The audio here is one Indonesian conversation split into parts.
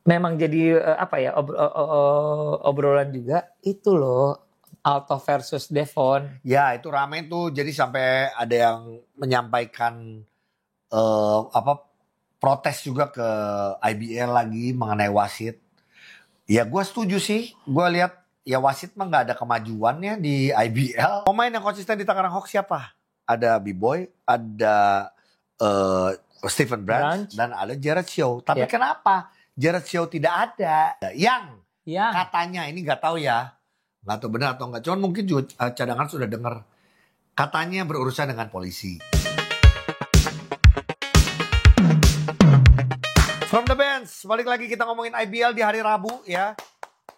memang jadi obrolan juga itu loh, Alto versus Devon. Ya itu rame tuh, jadi sampai ada yang menyampaikan protes juga ke IBL lagi mengenai wasit. Ya gue setuju sih, gue lihat ya wasit mah nggak ada kemajuannya di IBL. Pemain yang konsisten di Tangerang Hawks siapa? Ada B-Boy, ada Stephen Branch, dan ada Jared Shaw. Tapi kenapa Jared Shaw tidak ada? Yang katanya, ini nggak tahu ya, nggak tahu benar atau nggak. Cuman mungkin juga cadangan sudah dengar, katanya berurusan dengan polisi. From the bench, balik lagi kita ngomongin IBL di hari Rabu ya.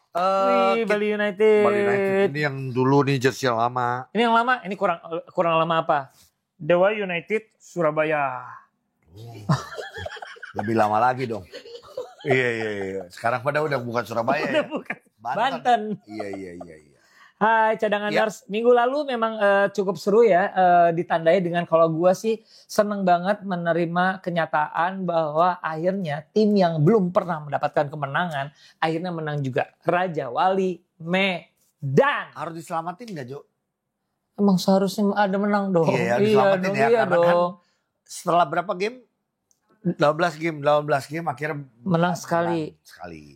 Bali United. Bali United ini yang dulu nih jersey yang lama. Ini yang lama, ini kurang lama apa? Dewa United Surabaya. Lebih lama lagi dong. Iya. Sekarang pada udah bukan Surabaya ya. Bukan. Banten. Iya. Hai cadanganers, minggu lalu memang cukup seru ya, ditandai dengan kalau gue sih seneng banget menerima kenyataan bahwa akhirnya tim yang belum pernah mendapatkan kemenangan akhirnya menang juga. Raja Wali Medan. Harus diselamatin gak Jo? Emang seharusnya ada menang dong. Iya diselamatin ya, karena kan setelah berapa game? 12 game akhirnya menang sekali.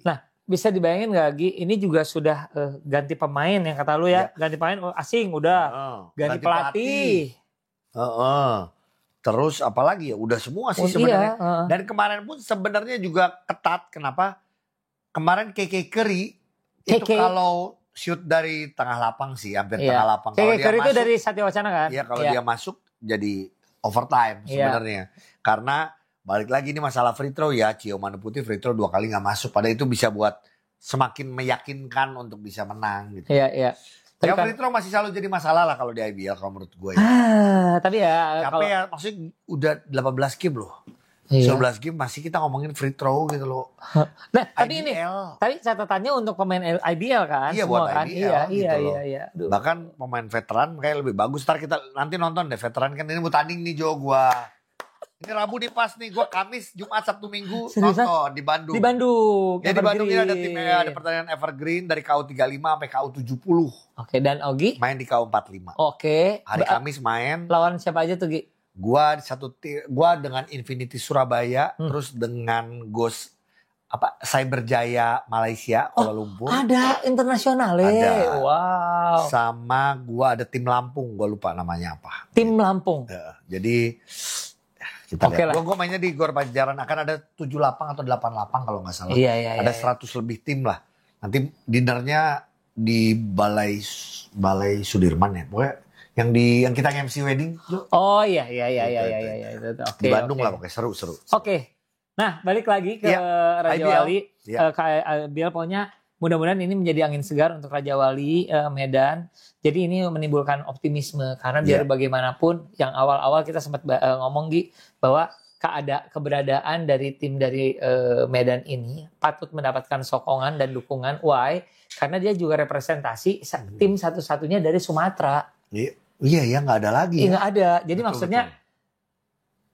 Nah, bisa dibayangin gak Gi, ini juga sudah ganti pemain yang kata lu ya. Ganti pemain asing udah. Ganti pelatih. Terus apalagi ya, udah semua sih sebenarnya. Dan kemarin pun sebenarnya juga ketat. Kenapa? Kemarin KK Curry itu kalau shoot dari tengah lapang sih, hampir tengah lapang. KK Curry itu dari Satya Wacana kan? Iya, kalau dia masuk jadi overtime sebenarnya. Karena balik lagi ini masalah free throw ya, Cio Manu Putih free throw 2 kali gak masuk. Padahal itu bisa buat semakin meyakinkan untuk bisa menang gitu. Iya. Ya free throw masih selalu jadi masalah lah kalau di IBL kalau menurut gue ya. Tapi ya capek ya, maksudnya udah 18 game loh. 11 game masih kita ngomongin free throw gitu loh. Nah tapi ini, tadi catatannya untuk pemain IBL kan? Iya semua buat kan? IBL gitu loh. Iya. Bahkan pemain veteran kayak lebih bagus. Ntar kita nanti nonton deh veteran kan ini mau tanding nih Jo gua. Ini Rabu nih pas nih, gue Kamis, Jumat, Sabtu, Minggu nonton di Bandung. Di Bandung. Ya di Bandung ini ada timnya, ada pertandingan Evergreen dari KU 35 sampai KU 70. Oke, dan Ogi? Main di KU 45. Oke. Hari Kamis main. Lawan siapa aja tuh Gi? Gua dengan Infinity Surabaya, terus dengan Ghost Cyberjaya Malaysia, Kuala Lumpur. Ada internasional ya. Ada. Wow. Sama gua ada tim Lampung, gua lupa namanya apa. Tim Lampung. Jadi kita lihat. Gue mainnya di Gor Pajajaran, akan ada 7 lapang atau 8 lapang kalau nggak salah. Iya. Ada 100 lebih tim lah. Nanti dinernya di Balai Sudirman ya. Pokoknya yang kita MC wedding. Oh iya. Di Bandung lah pokoknya seru. Oke. Nah balik lagi ke Raja Wali. Ke IBL pokoknya mudah-mudahan ini menjadi angin segar untuk Raja Wali Medan. Jadi ini menimbulkan optimisme karena biar bagaimanapun yang awal-awal kita sempat ngomong Gi bahwa keberadaan dari tim dari Medan ini patut mendapatkan sokongan dan dukungan. Why? Karena dia juga representasi tim satu-satunya dari Sumatera. Iya ya nggak ada lagi. Nggak ada. Jadi maksudnya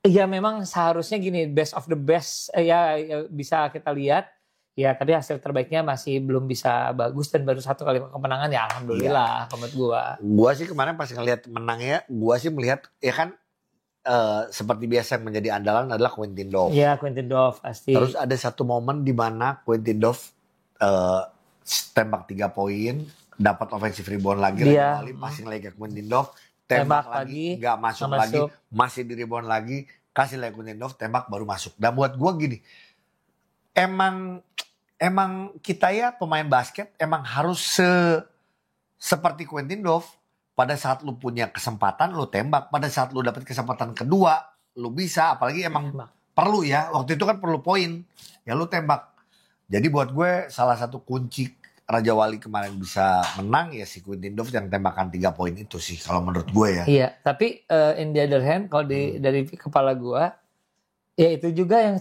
ya memang seharusnya gini, best of the best ya bisa kita lihat. Ya tapi hasil terbaiknya masih belum bisa bagus dan baru 1 kali kemenangan ya alhamdulillah menurut gua. Gua sih kemarin pas ngelihat menangnya, gua sih melihat ya kan seperti biasa yang menjadi andalan adalah Quintin Dove. Iya Quintin Dove pasti. Terus ada satu momen di mana Quintin Dove tembak 3 poin, dapat offensive rebound lagi, passing lagi ke Quintin Dove, tembak lagi, nggak masuk lagi, masih di rebound lagi, kasih lagi Quintin Dove, tembak baru masuk. Dan buat gua gini, emang kita ya pemain basket emang harus seperti Quintin Dove. Pada saat lu punya kesempatan lu tembak. Pada saat lu dapat kesempatan kedua lu bisa. Apalagi emang perlu ya. Waktu itu kan perlu poin. Ya lu tembak. Jadi buat gue salah satu kunci Raja Wali kemarin bisa menang ya si Quintin Dove yang tembakan 3 poin itu sih. Kalau menurut gue ya. Iya tapi in the other hand kalau dari kepala gue. Ya itu juga yang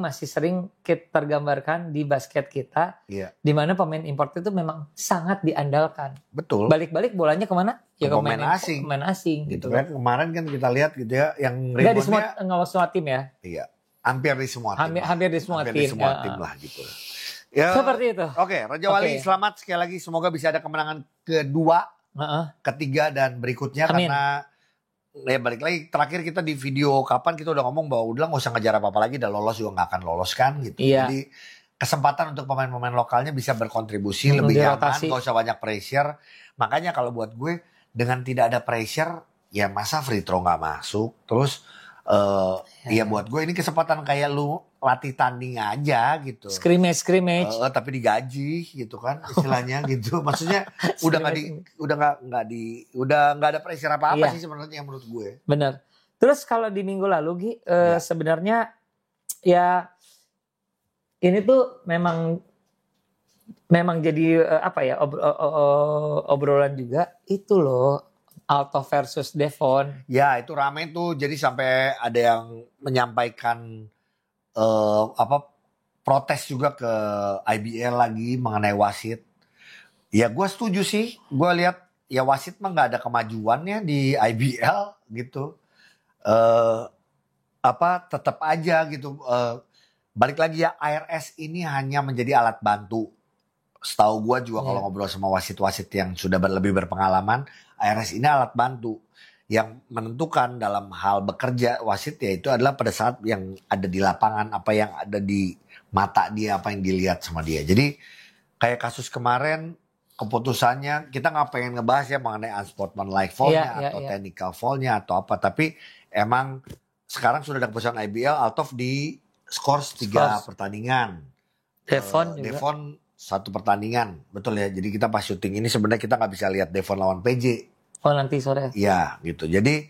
masih sering kita tergambarkan di basket kita. Iya. Di mana pemain import itu memang sangat diandalkan. Betul. Balik-balik bolanya kemana? Ya ke pemain asing. Pemain asing gitu kan. Kemarin kan kita lihat gitu ya. Yang nggak di semua tim ya? Iya. Hampir di semua tim. Hampir di semua tim. Tim lah gitu. Ya, seperti itu. Oke, Raja Wali selamat sekali lagi. Semoga bisa ada kemenangan kedua, ketiga dan berikutnya. Amin. Karena ya balik lagi terakhir kita di video kapan kita udah ngomong bahwa udah nggak usah ngejar apa-apa lagi, udah lolos juga nggak akan lolos kan gitu. Iya. Jadi kesempatan untuk pemain-pemain lokalnya bisa berkontribusi lebih nyaman, nggak usah banyak pressure. Makanya kalau buat gue dengan tidak ada pressure, ya masa free throw nggak masuk, terus ya buat gue ini kesempatan kayak lu latih tanding aja gitu. Scrimmage. Tapi digaji gitu kan istilahnya gitu. Maksudnya udah nggak ada pressure apa-apa sih sebenarnya menurut gue. Bener. Terus kalau di minggu lalu Gi, sebenarnya ya ini tuh memang jadi obrolan juga itu loh. Alto versus Devon. Ya itu rame tuh, jadi sampai ada yang menyampaikan protes juga ke IBL lagi mengenai wasit. Ya gue setuju sih, gue lihat ya wasit mah nggak ada kemajuannya di IBL gitu. Tetap aja gitu. Balik lagi ya, ARS ini hanya menjadi alat bantu. Setahu gue juga kalau ngobrol sama wasit-wasit yang sudah lebih berpengalaman, ARS ini alat bantu yang menentukan dalam hal bekerja wasit, yaitu adalah pada saat yang ada di lapangan, apa yang ada di mata dia, apa yang dilihat sama dia. Jadi kayak kasus kemarin keputusannya kita nggak pengen ngebahas ya mengenai unsportsmanlike foul-nya atau technical foul-nya atau apa, tapi emang sekarang sudah ada keputusan IBL out of di skor 3 pertandingan. Devon 1 pertandingan, betul ya. Jadi kita pas syuting ini sebenarnya kita nggak bisa lihat Devon lawan PJ. Oh nanti sore. Ya gitu. Jadi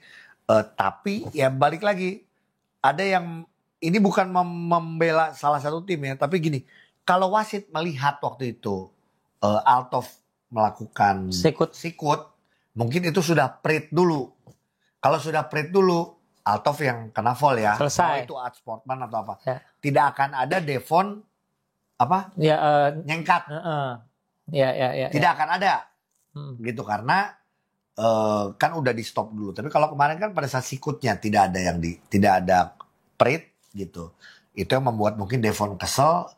tapi ya balik lagi, ada yang ini bukan membela salah satu tim ya, tapi gini, kalau wasit melihat waktu itu Altov melakukan sikut, mungkin itu sudah prit dulu. Kalau sudah prit dulu, Altov yang kena foul ya. Selesai. Itu art sportman atau apa? Ya. Tidak akan ada Devon nyengkat. Tidak akan ada. Gitu karena kan udah di stop dulu. Tapi kalau kemarin kan pada saat sikutnya tidak ada prit gitu. Itu yang membuat mungkin Devon kesel.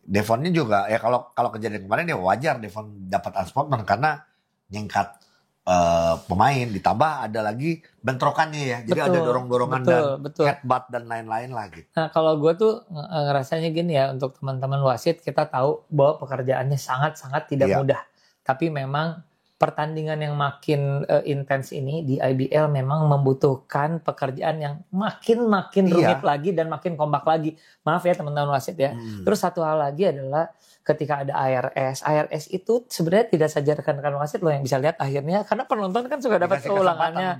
Devonnya juga ya kalau kejadian kemarin ya wajar Devon dapat unsportsman karena nyengkat pemain, ditambah ada lagi bentrokannya ya. Jadi ada dorong-dorongan dan headbutt dan lain-lain lagi. Nah kalau gue tuh ngerasanya gini ya, untuk teman-teman wasit kita tahu bahwa pekerjaannya sangat-sangat tidak mudah. Tapi memang pertandingan yang makin intens ini di IBL memang membutuhkan pekerjaan yang makin rumit lagi dan makin kompak lagi. Maaf ya teman-teman wasit ya. Terus satu hal lagi adalah ketika ada ARS itu sebenarnya tidak saja rekan-rekan wasit loh yang bisa lihat akhirnya, karena penonton kan suka dapat keulangannya.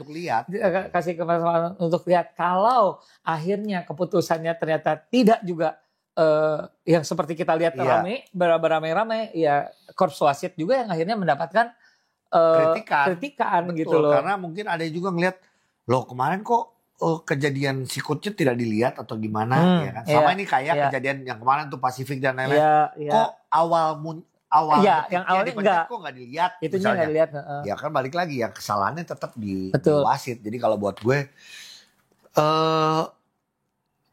Kasih kesempatan untuk lihat. Kalau akhirnya keputusannya ternyata tidak juga yang seperti kita lihat beramai-ramai, ya korps wasit juga yang akhirnya mendapatkan kritikan gitu loh. Karena mungkin ada juga ngelihat, loh kemarin kok kejadian sikutnya tidak dilihat atau gimana ya kan. Sama ini kayak kejadian yang kemarin tuh Pasifik dan lain-lain. Kok awal yang awalnya enggak, kok enggak dilihat. Itunya enggak dilihat. Ya kan balik lagi ya, kesalahannya tetap di wasit. Jadi kalau buat gue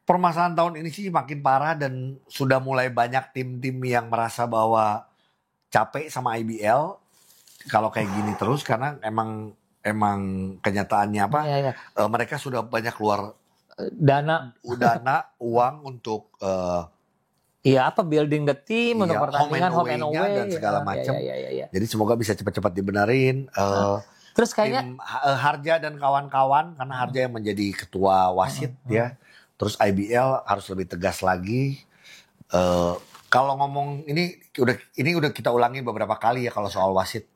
permasalahan tahun ini sih makin parah dan sudah mulai banyak tim-tim yang merasa bahwa capek sama IBL kalau kayak gini terus, karena emang kenyataannya mereka sudah banyak keluar dana uang untuk building the team untuk pertandingan home and away dan segala macam. Jadi semoga bisa cepat-cepat dibenerin. Terus kayaknya Harja dan kawan-kawan, karena Harja yang menjadi ketua wasit ya. Terus IBL harus lebih tegas lagi. Kalau ngomong ini udah kita ulangi beberapa kali ya kalau soal wasit.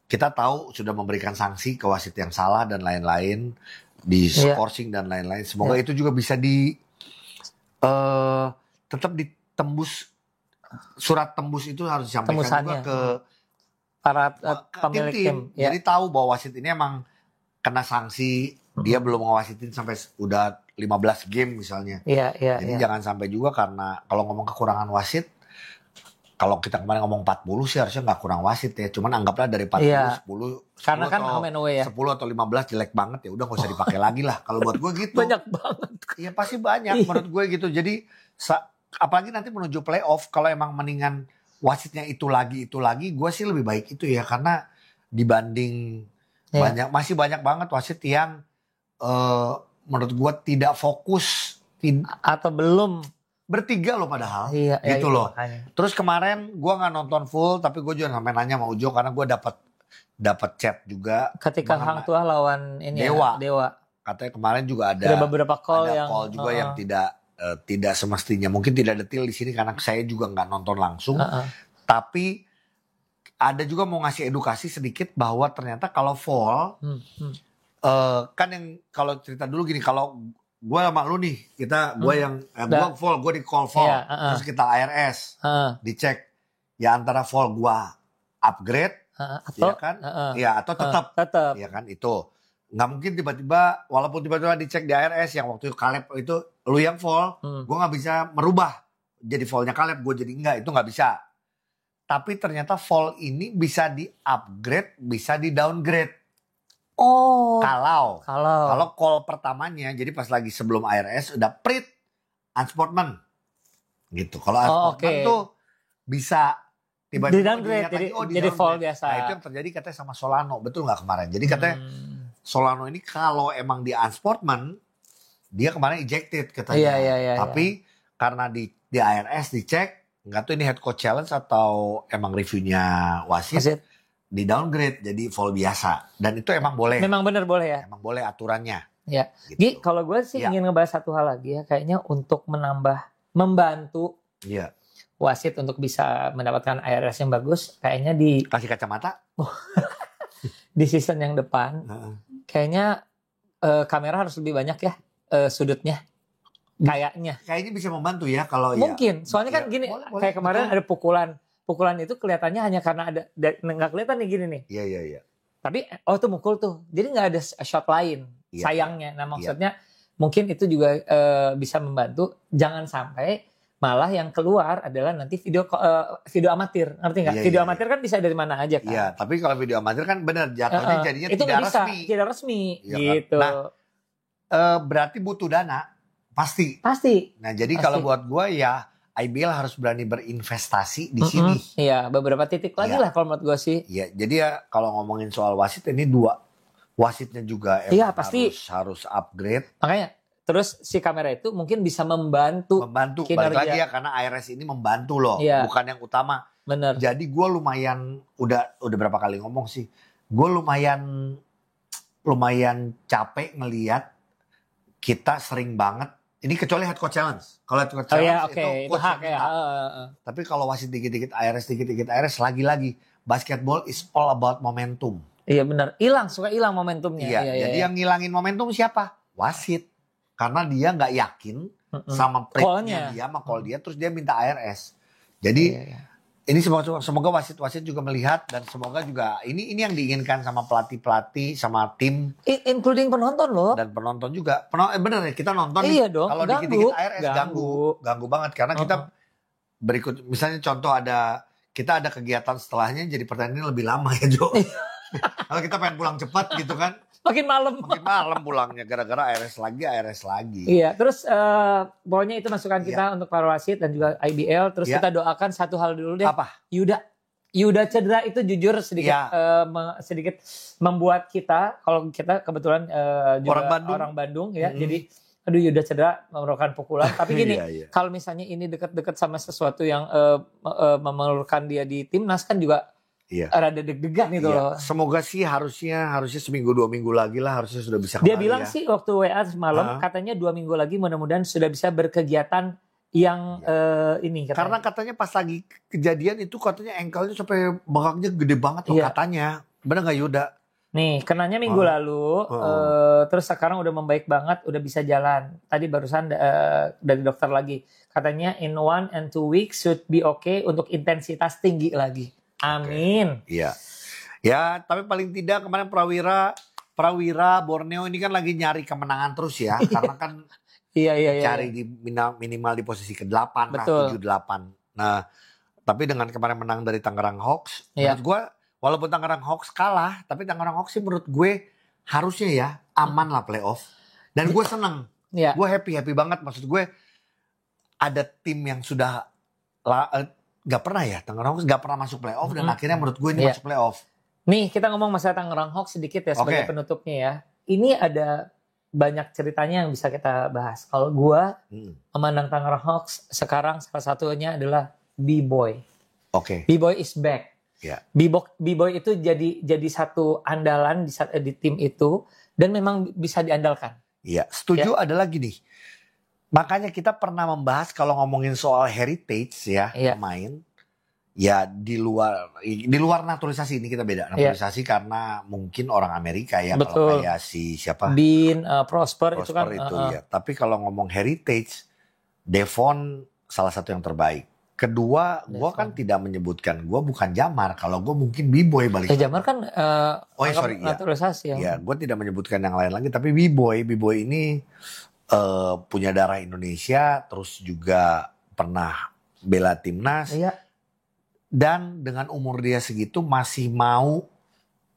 Kita tahu sudah memberikan sanksi ke wasit yang salah dan lain-lain, di scoring dan lain-lain. Semoga itu juga bisa tetap ditembus, surat tembus itu harus disampaikan juga ke para pemilik tim. Jadi tahu bahwa wasit ini emang kena sanksi, dia belum ngawasitin sampai udah 15 game misalnya. Jadi jangan sampai juga, karena kalau ngomong kekurangan wasit, kalau kita kemarin ngomong 40 sih harusnya nggak kurang wasit ya. Cuman anggaplah dari 40, 10 Karena kan home and away ya. 10 atau 15 jelek banget ya udah nggak usah dipakai lagi lah. Kalau buat gue gitu. Banyak banget. Iya pasti banyak menurut gue gitu. Jadi apalagi nanti menuju playoff kalau emang mendingan wasitnya itu lagi, gue sih lebih baik itu ya. Karena dibanding masih banyak banget wasit yang menurut gue tidak fokus. Atau belum. Bertiga loh padahal, gitu iya, loh. Makanya. Terus kemarin gue nggak nonton full, tapi gue juga sampai nanya sama Ujo karena gue dapat chat juga. Ketika Hang Tuah lawan ini Dewa. Katanya kemarin juga ada beberapa call juga yang tidak semestinya, mungkin tidak detail di sini karena saya juga nggak nonton langsung. Tapi ada juga mau ngasih edukasi sedikit bahwa ternyata kalau fall, kan yang kalau cerita dulu gini, kalau gue sama lu nih, gue yang gue di call fall, terus kita ARS, dicek ya antara fall gue upgrade, atau ya kan, atau tetap, ya kan itu nggak mungkin tiba-tiba, walaupun tiba-tiba dicek di ARS yang waktu Caleb itu lu yang fall, gue nggak bisa merubah jadi fallnya Caleb, gue jadi enggak, itu nggak bisa. Tapi ternyata fall ini bisa di upgrade, bisa di downgrade. Kalau call pertamanya, jadi pas lagi sebelum ARS udah prit unsportsman gitu. Kalau unsportsman tuh bisa tiba-tiba di downgrade, jadi fall biasa. Nah itu yang terjadi katanya sama Solano, betul nggak kemarin? Jadi katanya Solano ini kalau emang di unsportsman, dia kemarin ejected katanya. Tapi karena di ARS dicek, nggak tahu ini head coach challenge atau emang reviewnya wasit. Di downgrade jadi fall biasa, dan itu emang boleh. Memang benar boleh ya. Emang boleh aturannya. Ya. Gitu. Gi, kalau gue sih ingin ngebahas satu hal lagi ya, kayaknya untuk membantu wasit untuk bisa mendapatkan ARS yang bagus, kayaknya kasih kacamata. Di season yang depan, kayaknya kamera harus lebih banyak ya sudutnya. Kayaknya bisa membantu ya kalau mungkin. Soalnya kan gini, kayak kemarin ada pukulan itu kelihatannya hanya karena ada nggak kelihatan nih gini nih. Iya. Tapi tuh mukul tuh. Jadi nggak ada shot lain. Sayangnya. Nah maksudnya mungkin itu juga bisa membantu. Jangan sampai malah yang keluar adalah nanti video amatir. Ngerti nggak? Video amatir kan bisa dari mana aja kan. Iya. Tapi kalau video amatir kan benar jatuhnya jadinya itu tidak resmi. Tidak resmi. Gitu. Nah berarti butuh dana. Pasti. Nah jadi kalau buat gue ya. IBL harus berani berinvestasi di sini. Iya, beberapa titik lagi lah kalau menurut gue sih. Iya, jadi ya kalau ngomongin soal wasit ini wasitnya juga harus upgrade. Makanya terus si kamera itu mungkin bisa membantu balik lagi ya karena ARS ini membantu loh, bukan yang utama. Bener. Jadi gue lumayan udah berapa kali ngomong sih. Gue lumayan capek ngelihat kita sering banget. Ini kecuali head coach challenge. Kalau head coach challenge itu coach yang minta. Tapi kalau wasit dikit-dikit ARS, lagi-lagi. Basketball is all about momentum. Iya benar. Suka hilang momentumnya. Jadi yang ngilangin momentum siapa? Wasit. Karena dia nggak yakin sama play-nya dia, sama call dia. Terus dia minta ARS. Jadi ini semoga wasit-wasit juga melihat dan semoga juga ini yang diinginkan sama pelatih sama tim, including penonton loh. Dan penonton juga. Bener ya kita nonton dong. Kalau dikit-dikit ARS ganggu banget karena kita berikut misalnya contoh kita ada kegiatan setelahnya jadi pertandingan lebih lama ya Jo. Kalau kita pengen pulang cepat gitu kan. Makin malam pulangnya gara-gara ARS lagi. Iya, terus pokoknya itu masukan kita untuk para wasit dan juga IBL. Terus kita doakan satu hal dulu deh. Apa? Yuda cedera itu jujur sedikit membuat kita, kalau kita kebetulan juga orang Bandung ya. Jadi Yuda cedera memerlukan pukulan. Tapi gini, kalau misalnya ini dekat-dekat sama sesuatu yang memerlukan dia di timnas kan juga rada deg-degan itu loh. Semoga sih harusnya seminggu 2 minggu lagi lah harusnya sudah bisa kembali. Dia bilang sih waktu WA semalam katanya 2 minggu lagi mudah-mudahan sudah bisa berkegiatan yang ini katanya. Karena katanya pas lagi kejadian itu katanya ankle-nya sampai bengkaknya gede banget loh katanya. Benar nggak Yuda? Nih kenanya minggu lalu terus sekarang udah membaik banget, udah bisa jalan. Tadi barusan dari dokter lagi katanya in 1 and 2 weeks should be okay untuk intensitas tinggi lagi. Amin. Iya. Ya, tapi paling tidak kemarin Prawira Borneo ini kan lagi nyari kemenangan terus ya. Karena kan cari di minimal di posisi ke-8 lah, 7-8. Nah, Tapi dengan kemarin menang dari Tangerang Hawks, menurut gue walaupun Tangerang Hawks kalah, tapi Tangerang Hawks sih menurut gue harusnya ya aman lah playoff. Dan gue seneng, gue happy banget. Maksud gue ada tim yang sudah gak pernah ya, Tangerang Hawks gak pernah masuk playoff dan akhirnya menurut gue ini masuk playoff. Nih kita ngomong masalah Tangerang Hawks sedikit ya sebagai penutupnya ya. Ini ada banyak ceritanya yang bisa kita bahas. Kalau gue memandang Tangerang Hawks sekarang salah satunya adalah B-Boy. B-Boy is back. B-Boy itu jadi satu andalan di tim itu dan memang bisa diandalkan. Iya, setuju. Adalah gini. Makanya kita pernah membahas kalau ngomongin soal heritage ya, pemain. Ya di luar naturalisasi ini kita beda. Naturalisasi karena mungkin orang Amerika ya. Kalau kayak si siapa? Dean, Prosper itu kan. Ya. Tapi kalau ngomong heritage, Devon salah satu yang terbaik. Kedua, gue kan tidak menyebutkan, gue bukan Jamar. Kalau gue mungkin B-Boy balik. Jamar kan naturalisasi ya. Ya, gue tidak menyebutkan yang lain lagi. Tapi B-Boy ini punya darah Indonesia. Terus juga pernah bela timnas. Iya. Dan dengan umur dia segitu masih mau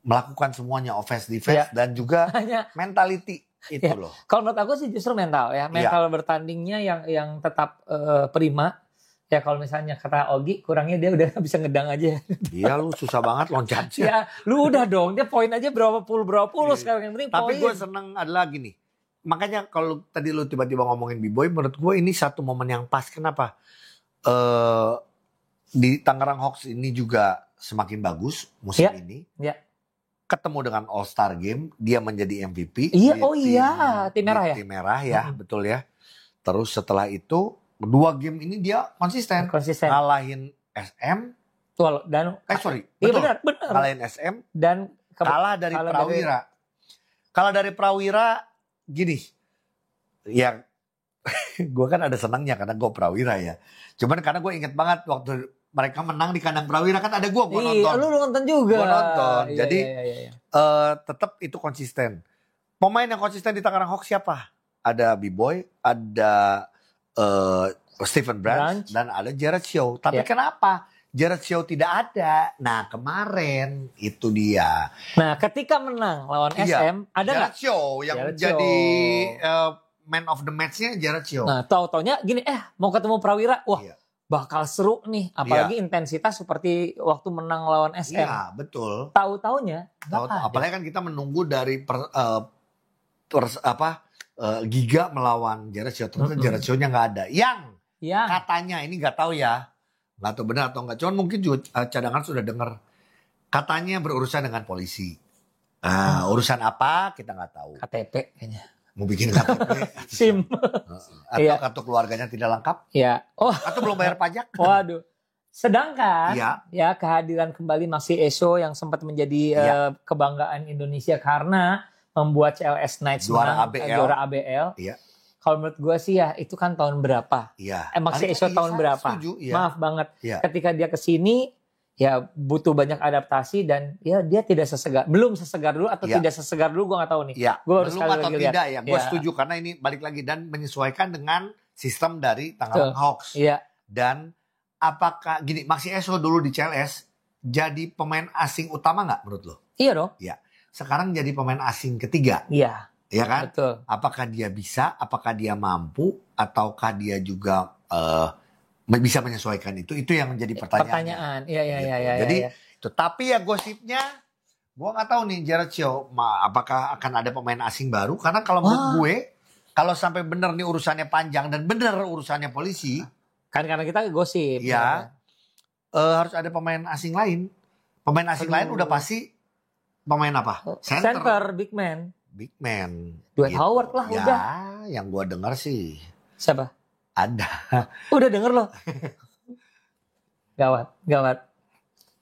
melakukan semuanya offense defense dan juga mentality itu loh. Kalau menurut aku sih justru mental ya, mental bertandingnya yang tetap prima. Ya kalau misalnya kata Ogi kurangnya dia udah bisa ngedang aja. Iya lu susah banget loncatnya. Ya lu udah dong, dia poin aja berapa puluh sekarang yang penting poin. Tapi gue seneng adalah gini. Makanya kalau tadi lu tiba-tiba ngomongin B-Boy, menurut gue ini satu momen yang pas. Kenapa? Di Tangerang Hawks ini juga semakin bagus musim ini. Ketemu dengan All Star Game, dia menjadi MVP. Tim merah ya. Tim merah ya, betul ya. Terus setelah itu 2 game ini dia konsisten. Ngalahin SM. Benar. Ngalahin SM dan kalah dari Prawira. Kalah dari Prawira gini. Yang gue kan ada senangnya karena gue Prawira ya. Cuman karena gue inget banget waktu mereka menang di kandang Prawira kan ada gue nonton. Lu nonton juga. Gue nonton. Jadi tetap itu konsisten. Pemain yang konsisten di Tangerang Hawks siapa? Ada B-Boy, ada Stephen Branch dan ada Jared Shaw. Tapi kenapa Jared Shaw tidak ada? Nah kemarin itu dia. Nah ketika menang lawan SM ada nggak? Jared Shaw yang jadi man of the match-nya Jared Shaw. Nah tau-taunya gini mau ketemu Prawira. Wah bakal seru nih. Apalagi intensitas seperti waktu menang lawan SM. Iya betul. Tahu-taunya apalagi kan kita menunggu dari Giga melawan Jared Shaw. Ternyata Jared Shaw-nya gak ada. Yang katanya ini gak tahu ya. Gak tahu benar atau enggak. Cuman mungkin juga cadangan sudah dengar. Katanya berurusan dengan polisi. Urusan apa kita gak tahu. KTP kayaknya. Mau bikin KTP. SIM. Atau kartu keluarganya tidak lengkap. Iya. Atau belum bayar pajak. Waduh. Sedangkan ya kehadiran kembali Maxi Eso yang sempat menjadi kebanggaan Indonesia karena membuat CLS Knights juara ABL. Iya. Kalau menurut gue sih ya itu kan tahun berapa? Iya. Maxi Eso tahun berapa? Setuju, Maaf banget. Ketika dia kesini ya butuh banyak adaptasi dan ya dia belum sesegar dulu atau tidak sesegar dulu gue nggak tahu nih. Iya. Gue harus belum atau tidak ya. Gue setuju karena ini balik lagi dan menyesuaikan dengan sistem dari Tangerang Hawks. Iya. Dan apakah gini Maxi Eso dulu di CLS jadi pemain asing utama nggak menurut lo? Iya dong. Iya. Sekarang jadi pemain asing ketiga. Iya. Iya kan? Betul. Apakah dia bisa? Apakah dia mampu? Ataukah dia juga bisa menyesuaikan itu? Itu yang menjadi pertanyaan. Iya. Jadi itu. Tapi ya gosipnya, gue nggak tahu nih Jared Shaw, apakah akan ada pemain asing baru? Karena kalau menurut gue, kalau sampai bener nih urusannya panjang dan bener urusannya polisi, kan karena kita gosip. Iya. Harus ada pemain asing lain. Pemain asing lain udah pasti. Pemain apa? Center, big man. Dwight Howard lah ya, udah. Yang gue dengar sih. Siapa? Ada. Udah denger loh. Gawat.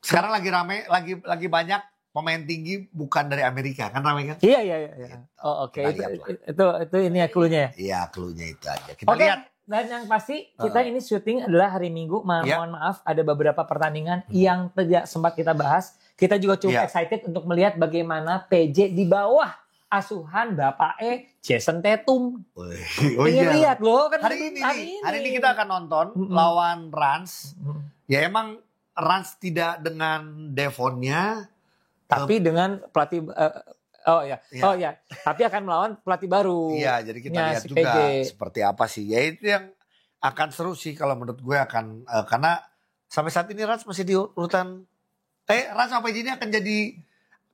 Sekarang lagi rame, lagi banyak pemain tinggi bukan dari Amerika kan rame kan? Iya. Oh oke. Itu ini ya cluenya ya? Iya cluenya itu aja. Kita lihat. Dan yang pasti kita ini syuting adalah hari Minggu. Mohon maaf ada beberapa pertandingan yang tidak sempat kita bahas. Kita juga cukup excited untuk melihat bagaimana PJ di bawah asuhan Bapak Jason Tatum. Lihat loh kan hari ini kita akan nonton lawan Rans Ya emang Rans tidak dengan Devonnya. Tapi dengan pelatih tapi akan melawan pelatih baru. Iya, jadi kita lihat si juga PJ. seperti apa sih. Ya itu yang akan seru sih kalau menurut gue akan karena sampai saat ini Rans masih di urutan Rans sama PJ ini akan jadi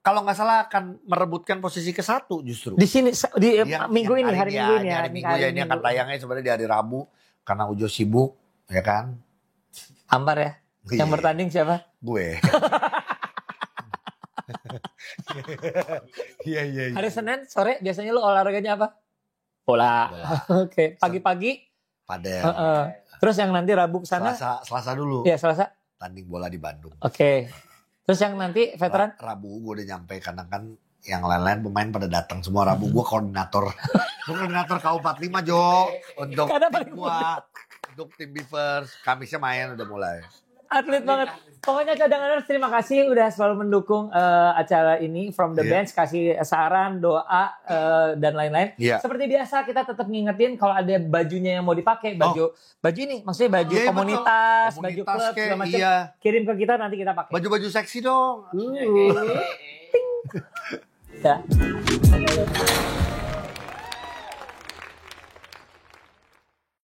kalau nggak salah akan merebutkan posisi ke-1 justru. Di sini di minggu ini hari Minggu ya. Ini akan tayangnya sebenarnya di hari Rabu karena Ujo sibuk, ya kan? Ambar ya. Yang bertanding siapa? Gue. Iya. Hari Senin sore biasanya lu olahraganya apa? Bola. Oke. Pagi-pagi? Padel. Terus yang nanti Rabu kesana? Selasa dulu. Iya Selasa. Tanding bola di Bandung. Oke. Terus yang nanti veteran? Rabu gue udah nyampe karena kan yang lain-lain pemain pada datang semua. Rabu gue koordinator. Gue koordinator K45 Jo. Untuk tim gua. Untuk tim Beavers. Kamisnya main udah mulai. Atlet banget. Pokoknya cadanganers terima kasih udah selalu mendukung acara ini From the Bench. Kasih saran, doa, dan lain-lain. Seperti biasa kita tetap ngingetin kalau ada bajunya yang mau dipakai. Baju ini maksudnya baju komunitas, baju klub, segala macam. Kirim ke kita nanti kita pakai. Baju-baju seksi dong. Ya.